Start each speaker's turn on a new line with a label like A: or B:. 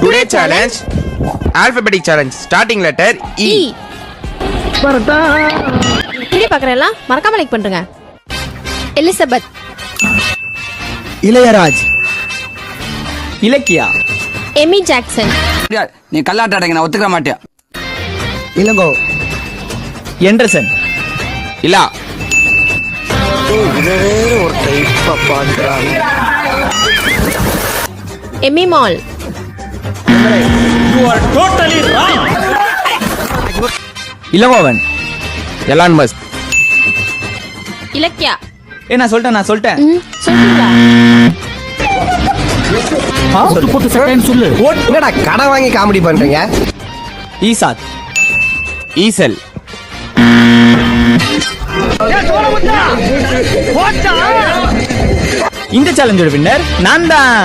A: Today challenge, alphabetic challenge. Starting letter E.
B: Video பார்க்குறேன் மறக்காம like பண்ணுங்க. Elizabeth,
C: Ilayaraj, Ilakkiya,
B: Amy Jackson,
D: நீ கல்லாட்டாடங்க நான் ஒத்துக்க மாட்டேன்.
C: இளங்கோ, எண்டர்சன்,
A: இல்லா,
B: எமி மால்,
C: இளங்கோவன்,
A: எலான் மஸ்க்,
B: இலக்கியா.
C: நான் சொல்லிட்டேன்
B: சொல்லுங்களா?
E: என்னடா கடை வாங்கி காமெடி பண்றீங்க?
C: ஈசாத்,
A: ஈசல்,
C: இந்த சேலஞ்சோட வின்னர் நான் தான்.